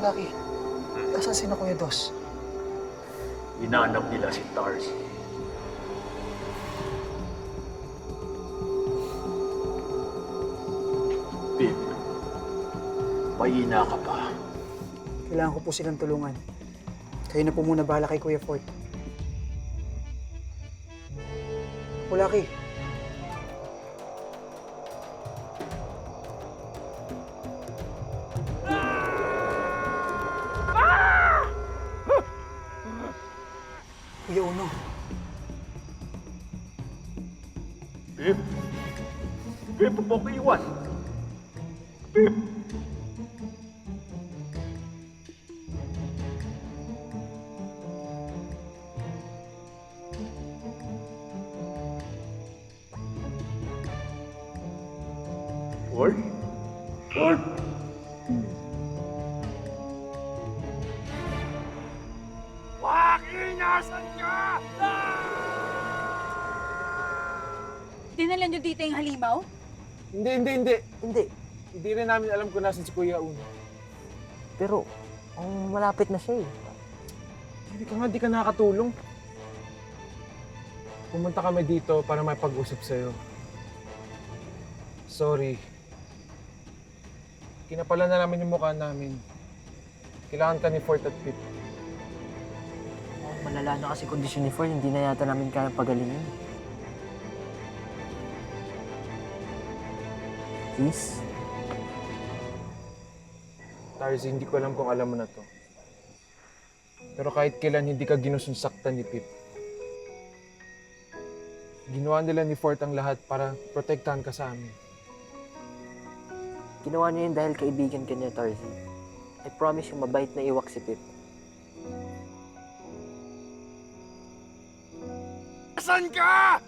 Lucky, asan si na Kuya Dos? Hinahanap nila si Tars. Pip, mahina ka pa. Kailangan ko po silang tulungan. Kayo na po muna bahala kay Kuya Fort. Lucky. Kuya Uno. Pip! Pip, huwag mo ko iwan! Pip! Fort? Fort? Wakinasan ka! Dinala niyo dito yung halimaw? Hindi. Hindi rin namin alam kung nasan si Kuya Uno. Pero, malapit na siya eh. Hindi ka nga, di ka nakakatulong. Pumunta kami dito para may pag-usap sa'yo. Sorry. Kinapalan na namin yung mukha namin. Kailangan ka ni Fort at Pip. Malala na kasi kondisyon ni Ford, hindi na yata namin kaya pagalingin. Please? Tarzi, hindi ko alam kung alam mo na to. Pero kahit kailan hindi ka ginusunsaktan ni Pip. Ginawa nila ni Fort ang lahat para protektahan ka sa amin. Ginawa niya yun dahil kaibigan ka niya, Tarzi. I promise yung mabait na iwak si Pip. Saan ka?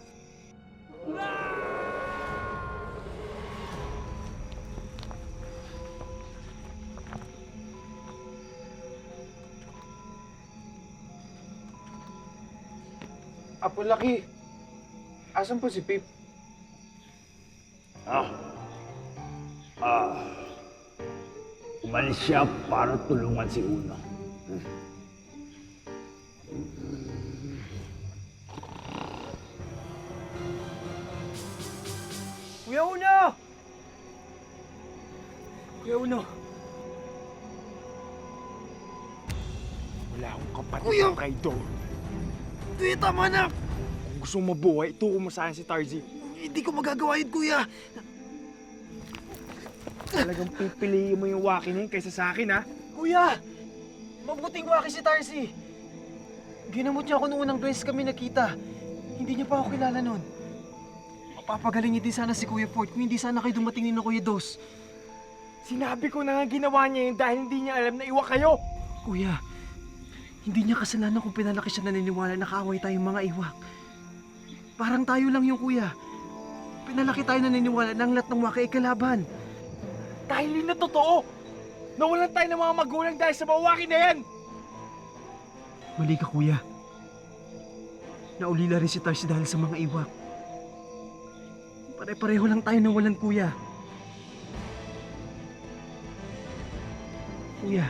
Apo Laki, asan po si Pip? Umalis siya para tulungan si Uno. Kuya Uno! Kuya Uno! Wala akong kapatid na traidor. Kuya, tama na! Kung gusto mong mabuhay, ituro mo sa akin si Tarzi. Hindi ko magagawa yun, Kuya! Talagang pipiliin mo yung waki na yun kaysa sa akin, ha? Kuya! Mabuting waki si Tarsi. Ginamot niya ako noong unang beses kami nakita. Hindi niya pa ako kilala noon. Mapapagalingin din sana si Kuya Fort kung hindi sana kayo dumating ni na Kuya Dos. Sinabi ko na nga ginawa niya yun dahil hindi niya alam na iwak kayo. Kuya, hindi niya kasalanan kung pinalaki siya naniniwala na kaaway tayong mga iwak. Parang tayo lang yung kuya. Pinalaki tayo naniniwala na ang lahat ng waki ay kalaban. Dahil yun na totoo. Nawalan tayo ng mga magulang dahil sa mga waki na yan. Mali ka, kuya. Naulila rin si Tarsi dahil sa mga iwak. Pare-pareho lang tayo nawalan, kuya. Kuya.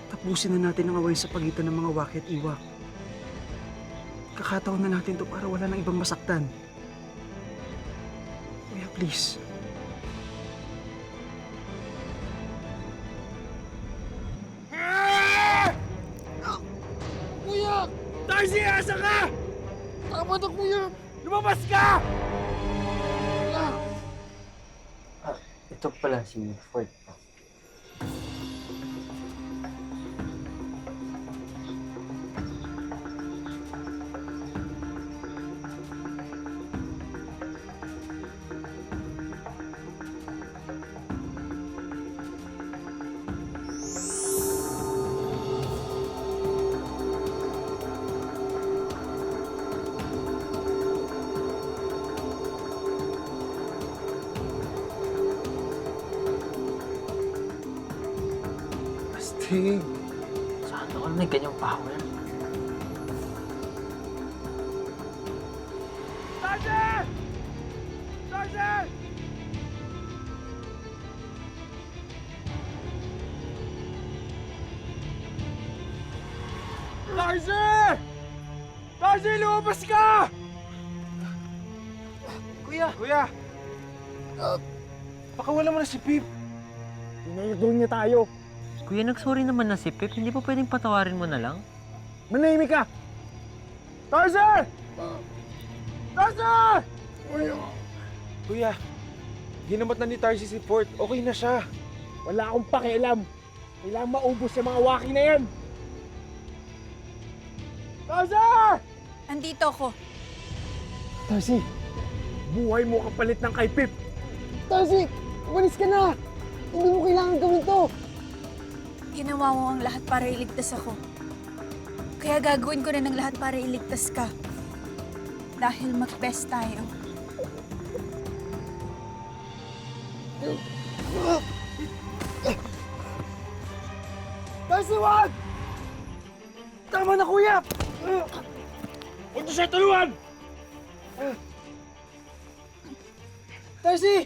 Tapusin na natin ang away sa pagitan ng mga waki at iwak. Kakataon na natin to para wala nang ibang masaktan. Kuya, please. Kuya! Tarzi, asa ka? Tama na, kuya! Lumabas ka! Ito pala si Ford. Astig. Saan ako may ganyang power? Tarzi! Tarzi! Tarsi! Tarsi, lumabas ka! Kuya! Kuya! Pakawala mo na si Pip. Tinidol niya tayo. Kuya, nagsorry naman na si Pip. Hindi pa pwedeng patawarin mo na lang? Manahimik ka! Tarsi! Tarsi! Kuya, ginamot na ni Tarsi si Fort. Okay na siya. Wala akong pakialam. Kailangan maubos yung mga waki na yan. Tarsi! Andito ako. Tarsi, buhay mo kapalit ng kay Pip. Tarsi, umalis ka na! Hindi mo kailangan gawin to. Ginawa mo ang lahat para iligtas ako. Kaya gagawin ko na ng lahat para iligtas ka. Dahil mag-best tayo. Tarsi, wag! Tama na, kuya! Huwag niyo siya tulungan! Tarsi!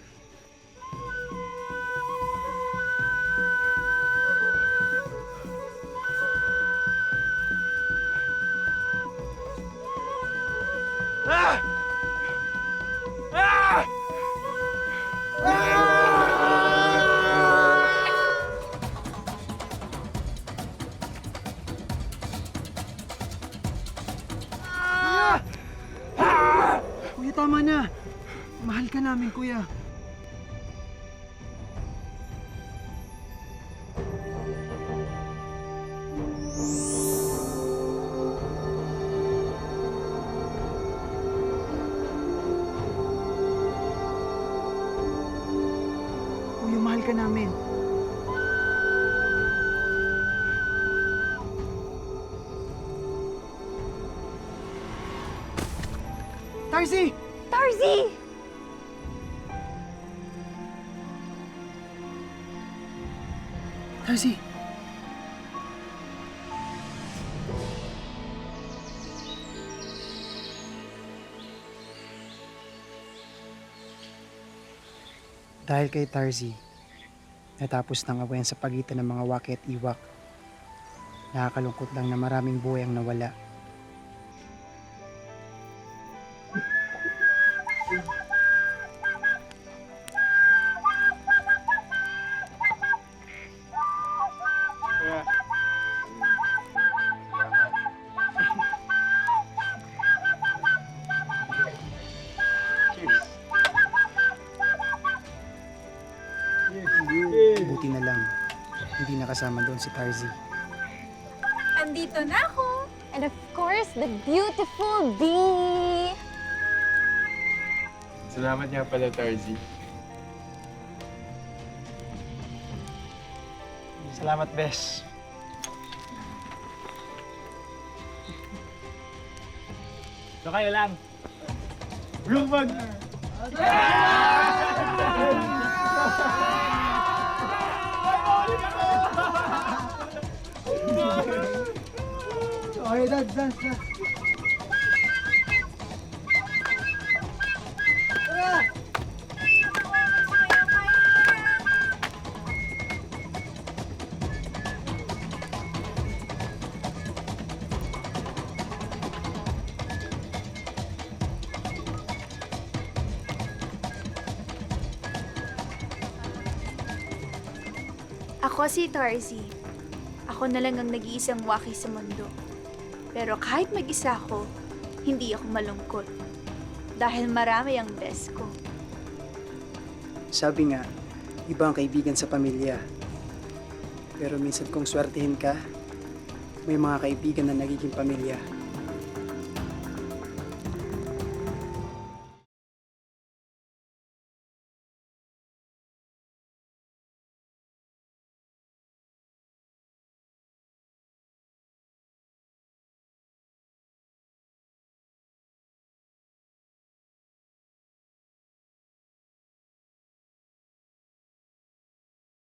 Ah! Ah! Kuya, tama na. Mahal ka namin, kuya. Kuya, mahal ka namin. Tarsi! Tarzi! Tarsi! Dahil kay Tarzi, natapos ng awayan sa pagitan ng mga waki at iwak. Nakakalungkot lang na maraming buhay ang nawala. Buti na lang, hindi nakasama doon si Tarzi. Andito na ako. And of course, the beautiful bee! Salamat nga pala, Tarsi. Salamat, Bes. So kayo lang. Lumag! Okay, dance. Ako si Tarzi. Ako na lang ang nag-iisang waki sa mundo. Pero kahit mag-isa ako, hindi ako malungkot. Dahil marami ang best ko. Sabi nga, iba ang kaibigan sa pamilya. Pero minsan kung swertihin ka, may mga kaibigan na nagiging pamilya.